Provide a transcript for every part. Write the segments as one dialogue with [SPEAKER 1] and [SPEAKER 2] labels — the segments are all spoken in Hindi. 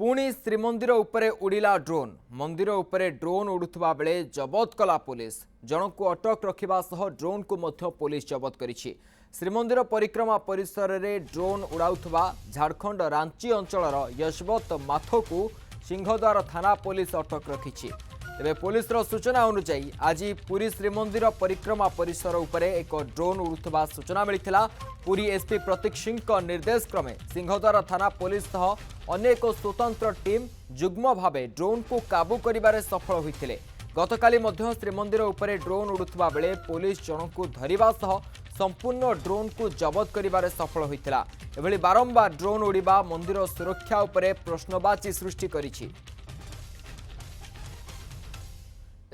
[SPEAKER 1] पुणी श्रीमंदिर उपरे उड़िला ड्रोन मंदिर उपरे ड्रोन उड़ुवा बेले जबत कला पुलिस जन को अटक रखा सह ड्रोन को मध्य पुलिस जबत करिछि। श्रीमंदिर परिक्रमा परिसर में ड्रोन उड़ाउथबा झारखंड रांची अंचलर यशवंत माथो को सिंहद्वार थाना पुलिस अटक रखिछि। तेबे पुलिस सूचना अनुसार आज पुरी श्रीमंदिर परिक्रमा परिसर उपरे एक ड्रोन उड़ुवा सूचना मिलता। पुरी एसपी प्रतीक सिंह निर्देश क्रमे सिंहद्वार थाना पुलिस सह अनेक स्वतंत्र टीम जुग्म भावे ड्रोन को काबू करिबारे सफल होइथिले। गतकाली मध्य श्रीमंदिर उपरे ड्रोन उड़ुवा बेले पुलिस जन को धरिबा सह संपूर्ण ड्रोन को जबत करिबारे सफल होइथिला। एभली बारंबार ड्रोन उड़िबा मंदिर सुरक्षा उपरे प्रश्नवाची सृष्टि करिछि।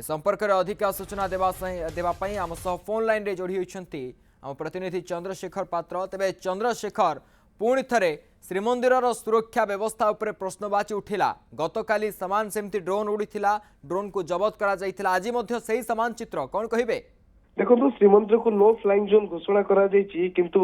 [SPEAKER 1] संपर्क में अधिक सूचना देवाई आम सह फोन लाइन रे जोड़ी होती आम प्रतिनिधि चंद्रशेखर पात्र। तेबे चंद्रशेखर पुणी थे श्रीमंदिर सुरक्षा व्यवस्था उपरे प्रश्नवाची उठिला। गतकाली समान सेमती ड्रोन उड़ीथिला, ड्रोन को जबत करा जायथिला। आज मध्य सही समान चित्र कौन कहिबे?
[SPEAKER 2] देखो श्रीमंदिर को नो फ्लाइंग जोन घोषणा करा जायछि, किंतु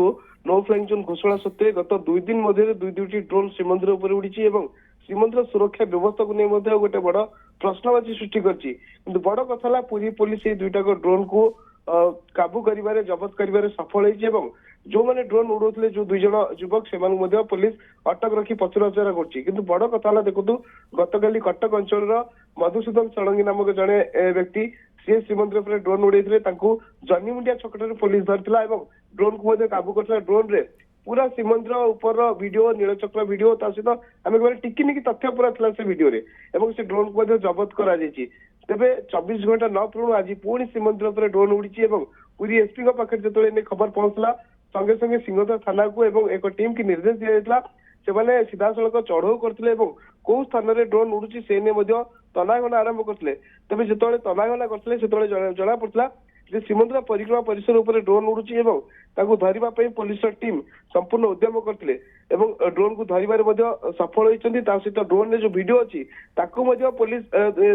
[SPEAKER 2] नो फ्लाइंग जोन घोषणा सत्वे गत 2 दिन मध्य दुईटी ड्रोन श्रीमंदिर उपर उड़ीछि एवं श्रीमंदिर सुरक्षा व्यवस्था को नहीं मध्य गोटे बड़ प्रश्नवाची सृष्टि करछि। किंतु बड़ कथा पुरी पुलिस दुईटा ड्रोन को काबू करिबारे जबत करिबारे सफल होइछि एवं जो माने ड्रोन उड़ौथिले जो 2 जण युवक से पुलिस अटक रखी पचराउचरा करछि। किंतु बड़ कथा देखु गतकाली कटक अंचल मधुसूदन षडंगी नामक जड़े व्यक्ति सी श्रीमंदिर पर ड्रोन उड़े जनीमुंडिया छकटे पुलिस धरता और ड्रोन को काबू करता। ड्रोन रे पूरा श्रीमंदिर ऊपर वीडियो नीलचक्र वीडियो सहित आम टिकिनिकी तथ्य पूरा था से वीडियो रे एवं से ड्रोन को जबत करा तेबे 24 घंटा न पूर्ण आज पुणी श्रीमंदिर पर ड्रोन उड़ी पूरी एसपी पाखे जो खबर पहुंचला संगे संगे सिंहद्वार थाना को एवं एक टीम की निर्देश दिया जायतिला। से सीधा सड़क चढ़ाऊ करते कौ स्थान में ड्रोन उड़ूची से तनाघना आरंभ करते। तेज जो तनाघना करते जना पड़ा जे श्रीमंदिर परिक्रमा परिसर उपर ड्रोन उड़ूची धरने पुलिस टीम संपूर्ण उद्यम करते ड्रोन को धरबार सफल होती। सहित ड्रोन रे जो वीडियो अच्छी पुलिस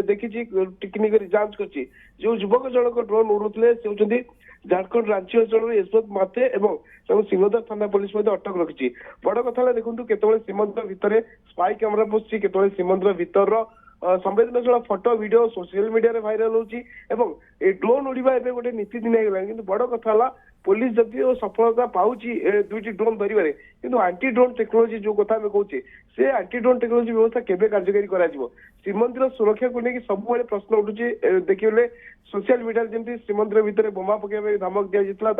[SPEAKER 2] देखी टिकनिक जांच कर जो युवक जनक ड्रोन उड़ूले से होती झारखंड रांची अंचल यशवंत माथे और सिंहद्वार थाना पुलिस अटक रखी। बड़ कथा देखो केतबेले श्रीमंदिर भितर स्पाई कैमेरा पशुची केतबेले श्रीमंदिर भितर संवेदनशील photo video social media viral होची एवं ए ड्रोन उड़ीबा एबे गोटे नीति दिन होगा। किंतु बड़ कथा पुलिस जदि सफलता पाउची दुईटी ड्रोन धरवे किंतु आंटी ड्रोन टेक्नोलोजी जो कथा कहूचे से आंटी ड्रोन टेक्नोलोजी व्यवस्था केबे कार्यकारी करा श्रीमंदिर सुरक्षा को लेकिन सब प्रश्न उठुचे। देखिए सोशल मीडिया जमी श्रीमंदिर भितर बोमा पकड़ धमक दिया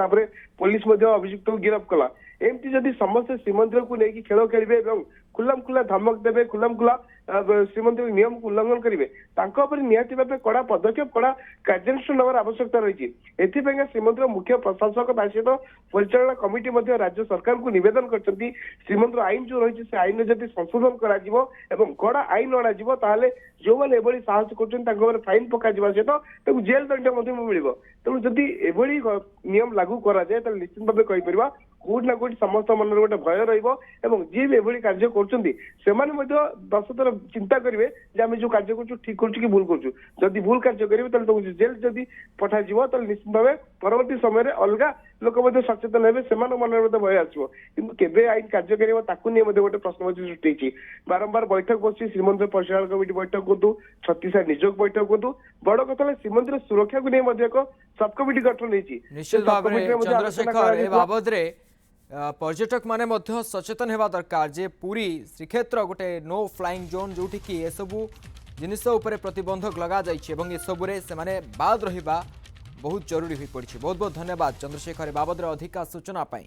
[SPEAKER 2] पुलिस अभियुक्त को गिरफ्त कला। एमती जदि समस्त श्रीमंदिर को लेकिन खेल खेलिए खुलाम खुला धमक देवे खुलाम खुला श्रीमंदिर नियम को उल्लंघन करेंगे निहाती भाव कड़ा पदक्षेप कड़ा कार्यानुष्ठान नेबार आवश्यकता रही। एथिपाई श्रीमंदिर मुख्य प्रशासक सहित परिचालना कमिटी राज्य सरकार को निवेदन करछंती श्रीमंदिर आईन जो रही से आईन जदि संशोधन करा कड़ा आईन अणाजिबो जो मैंने एभली साहस कर फाइन पक सहित जेल दंड मिल। तेणु जदि एभली नियम लागू करा जाए निश्चित भाव कहीपर कोट ना कोट समस्त मन गोटे भय रही जी भी एभली कार्य कर 10 थर चिंता करेंगे आम जो कार्य कर ठीक कर कि भूल कर जदि भूल कार्य करेंगे जेल जदि पठा निश्चित भाव परवर्ती समय अलग लोक सचेतन हे से मन भय आसो कि आईन कार्यकारी गोटे प्रश्नवाची सृष्टि बारंबार बैठक बस श्रीमंदिर परिचालन कमिटी बैठक करूँ छत्तीसगढ़ निजोग बैठक करूँ बड़ कथा श्रीमंदिर सुरक्षा को नहीं एक सब कमिटी गठन
[SPEAKER 1] निश्चित भाव चंद्रशेखर बाबद पर्यटक माने मध्य सचेतन हेबा दरकार जे पूरी श्रीक्षेत्र गोटे नो फ्लाइंग जोन जोठी कि ए सबु जिनिस उपरे प्रतिबंधक लगा जाइछि एवं ए सबुरे से माने बाद रहिबा बहुत जरूरी होई पड़छि। बहुत बहुत धन्यवाद चंद्रशेखर बाबद अधिक सूचना पाई।